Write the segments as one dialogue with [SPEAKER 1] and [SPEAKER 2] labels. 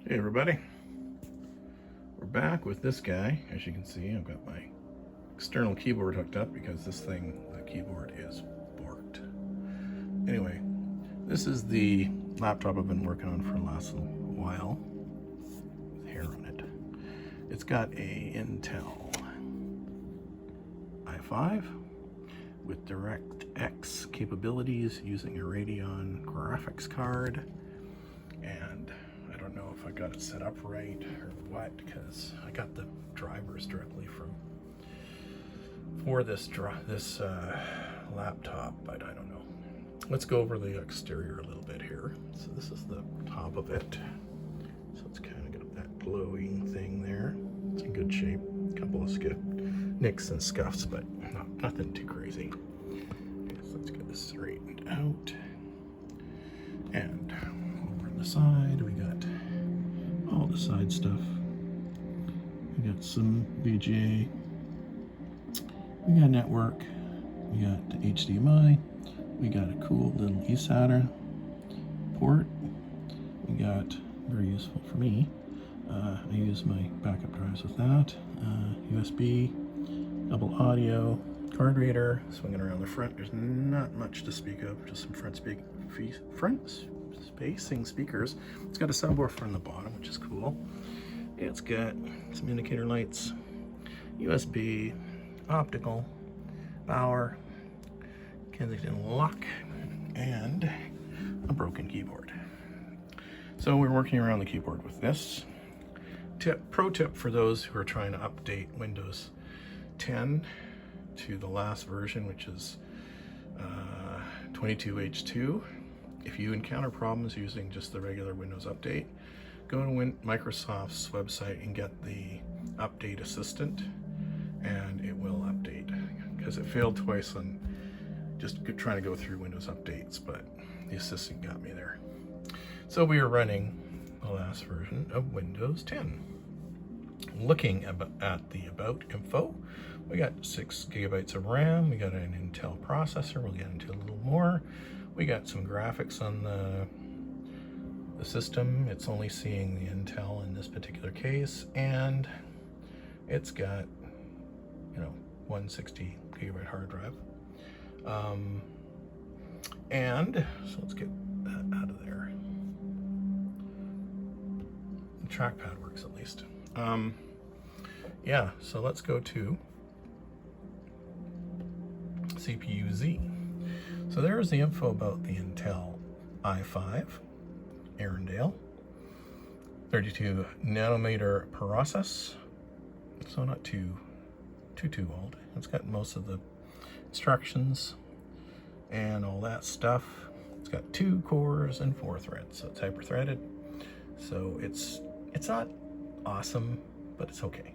[SPEAKER 1] Hey everybody, we're back with this guy. As you can see, I've got my external keyboard hooked up because this thing, the keyboard, is borked. Anyway, this is the laptop I've been working on for the last little while with hair on it. It's got a Intel i5 with DirectX capabilities using a Radeon graphics card, and I don't know if I got it set up right or what, because I got the drivers directly for this laptop, but I don't know. Let's go over the exterior a little bit here. So this is the top of it. So it's kind of got that glowing thing there. It's in good shape. A couple of nicks and scuffs, but nothing too crazy. Okay, so let's get this straightened out. And over on the side, we got all the side stuff. We got some VGA. We got network. We got HDMI. We got a cool little eSATA port. We got, very useful for me, I use my backup drives with that. USB, double audio, card reader, swinging around the front. There's not much to speak of, just some front spacing speakers. It's got a subwoofer on the bottom, which is cool. It's got some indicator lights, USB, optical, power, Kensington lock, and a broken keyboard. So we're working around the keyboard with this. Pro tip for those who are trying to update Windows 10 to the last version, which is 22H2. If you encounter problems using just the regular Windows update, go to Microsoft's website and get the Update Assistant, and it will update, because it failed twice on just trying to go through Windows updates, but the assistant got me there. So we are running the last version of Windows 10. Looking at the About info, we got 6 gigabytes of RAM, we got an Intel processor, we'll get into a little more. We got some graphics on the system. It's only seeing the Intel in this particular case, and it's got, 160 gigabyte hard drive. And so let's get that out of there. The trackpad works at least. Yeah, so let's go to CPU Z. So there's the info about the Intel i5, Arendelle, 32 nanometer process. So not too old. It's got most of the instructions and all that stuff. It's got 2 cores and 4 threads, so it's hyper-threaded. So it's not awesome, but it's okay.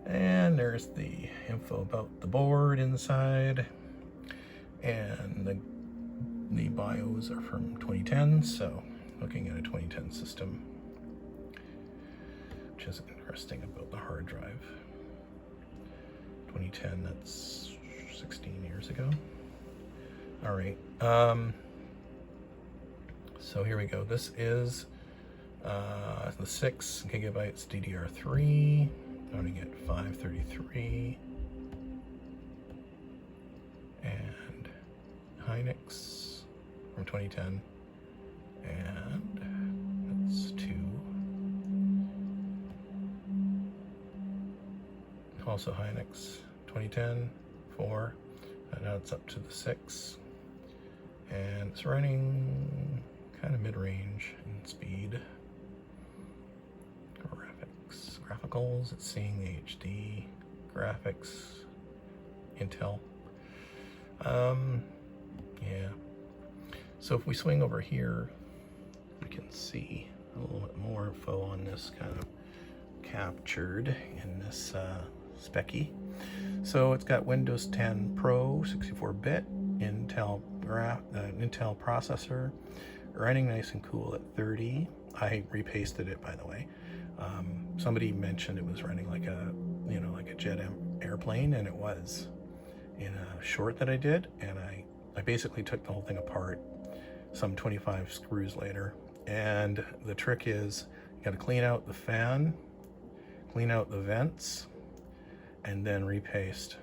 [SPEAKER 1] And there's the info about the board inside, and the BIOS are from 2010, so looking at a 2010 system, which is interesting about the hard drive. 2010, that's 16 years ago. All right, so here we go. This is the 6 gigabytes DDR3, running at 533, and Hynix from 2010, and that's 2. Also Hynix 2010, 4, and now it's up to the 6, and it's running kind of mid-range in speed. Graphicals, it's seeing the HD graphics, Intel. Yeah. So if we swing over here, we can see a little bit more info on this kind of captured in this specky. So it's got Windows 10 Pro 64-bit Intel processor, running nice and cool at 30. I repasted it, by the way. Somebody mentioned it was running like a jet airplane, and it was in a short that I did, and I basically took the whole thing apart some 25 screws later. And the trick is got to clean out the fan, clean out the vents, and then repaste,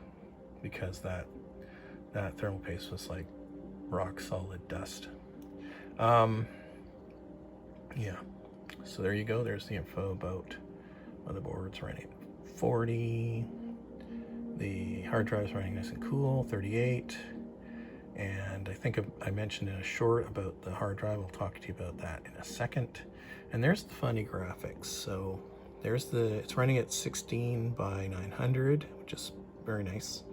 [SPEAKER 1] because that thermal paste was like rock solid dust. Yeah, so there you go. There's the info about motherboards running 40. The hard drive's running nice and cool, 38. And I think I mentioned in a short about the hard drive. I'll talk to you about that in a second. And there's the funny graphics. So there's it's running at 16 by 900, which is very nice.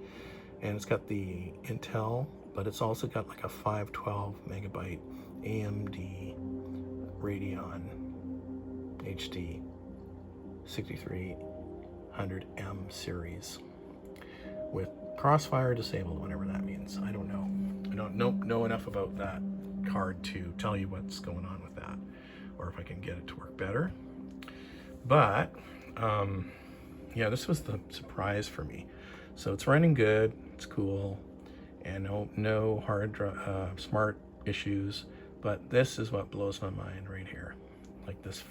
[SPEAKER 1] And it's got the Intel, but it's also got like a 512 megabyte AMD Radeon HD 6300M series with Crossfire disabled, whatever that means. I don't know. I don't know enough about that card to tell you what's going on with that, or if I can get it to work better. But yeah, this was the surprise for me. So it's running good, it's cool, and no hard smart issues. But this is what blows my mind right here. Like this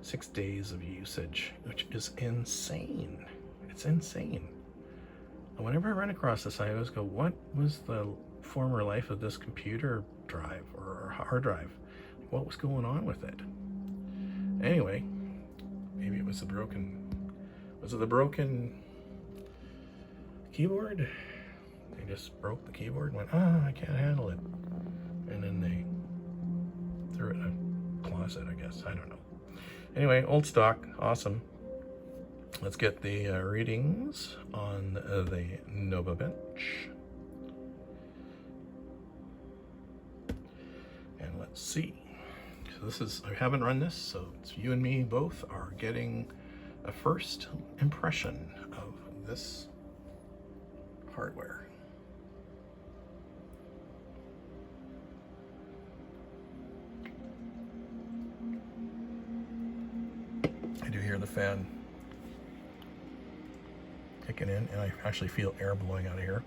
[SPEAKER 1] 6 days of usage, which is insane. It's insane. And whenever I run across this, I always go, what was the former life of this computer drive or hard drive? What was going on with it? Anyway, maybe it was was it the broken keyboard? They just broke the keyboard and went, I can't handle it. And then they threw it in a closet, I guess. I don't know. Anyway, old stock, awesome. Let's get the readings on the Nova bench. And let's see. So this is, I haven't run this, so it's you and me both are getting a first impression of this hardware. I do hear the fan kicking in, and I actually feel air blowing out of here.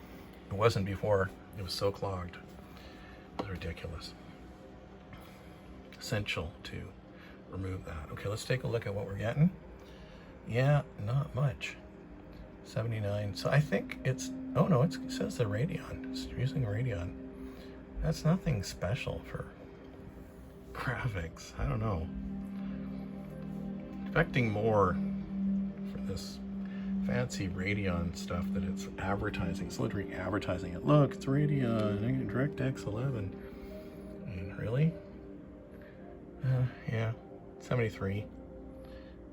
[SPEAKER 1] It wasn't before. It was so clogged. It was ridiculous. Essential to remove that. Okay, let's take a look at what we're getting. Yeah, not much. 79. So I think it's, oh no, it says the Radeon. It's using Radeon. That's nothing special for graphics. I don't know. Expecting more for this fancy Radeon stuff that it's advertising. It's literally advertising it. Look, it's Radeon, DirectX 11. I mean, really? Yeah, 73.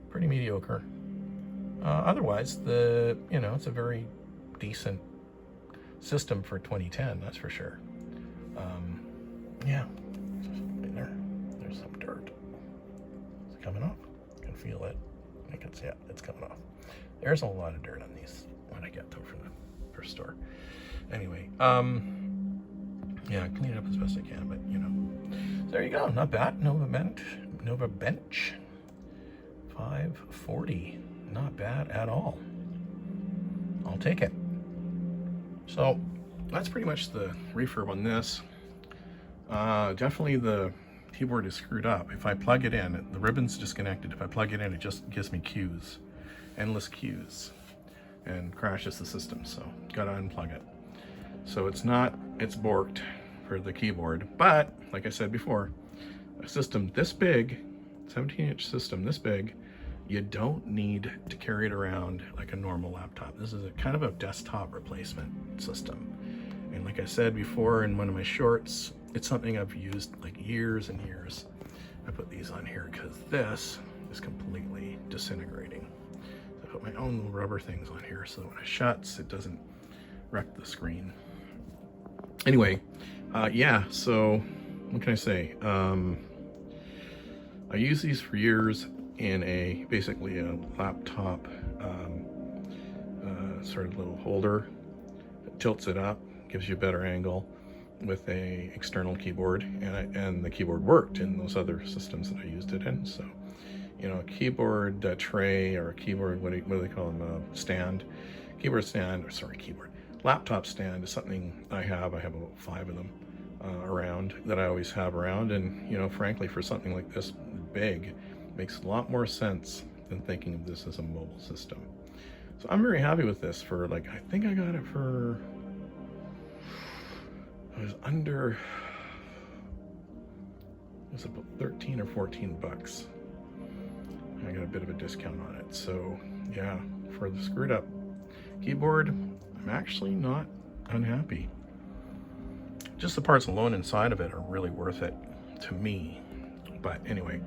[SPEAKER 1] Pretty mediocre. Otherwise, it's a very decent system for 2010, that's for sure. Yeah, there's some dirt. Is it coming off? I can feel it. I think it's coming off. There's a lot of dirt on these when I get them from the first store. Anyway, yeah, clean it up as best I can, but so there you go. Not bad. Nova bench 540. Not bad at all. I'll take it. So that's pretty much the refurb on this. Definitely the keyboard is screwed up. If I plug it in, the ribbon's disconnected. If I plug it in, it just gives me cues, endless cues, and crashes the system. So gotta unplug it. So it's borked for the keyboard, but like I said before, a system this big, 17-inch system this big, you don't need to carry it around like a normal laptop. This is a kind of a desktop replacement system. And like I said before in one of my shorts, it's something I've used like years and years. I put these on here because this is completely disintegrating. So I put my own little rubber things on here so that when it shuts, it doesn't wreck the screen. Anyway, yeah, so what can I say? I use these for years in basically a laptop sort of little holder. It tilts it up, gives you a better angle with a external keyboard, and the keyboard worked in those other systems that I used it in. So, a keyboard tray, or a keyboard, what do they call them, stand, keyboard stand, or sorry, laptop stand is something I have about 5 of them around that I always have around. And frankly, for something like this, big makes a lot more sense than thinking of this as a mobile system. So I'm very happy with this for, like, I think I got it for, it was under, it was about 13 or 14 bucks. I got a bit of a discount on it. So yeah, for the screwed up keyboard, I'm actually not unhappy. Just the parts alone inside of it are really worth it to me. But anyway,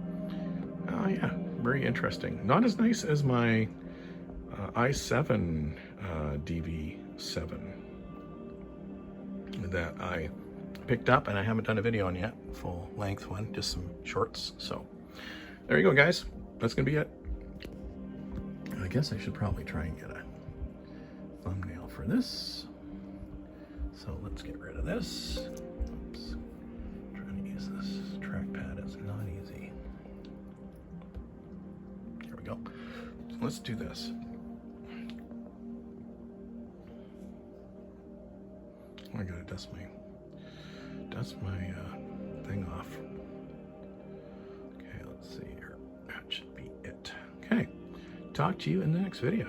[SPEAKER 1] yeah, very interesting. Not as nice as my i7 dv7 that I picked up and I haven't done a video on yet, full length one, just some shorts. So there you go, guys. That's gonna be it. I guess I should probably try and get a thumbnail for this. So let's get rid of this. Oops. Trying to use this trackpad is not easy. Here we go. So let's do this. Oh, I gotta dust my thing off. Okay, let's see here. That should be it. Okay, talk to you in the next video.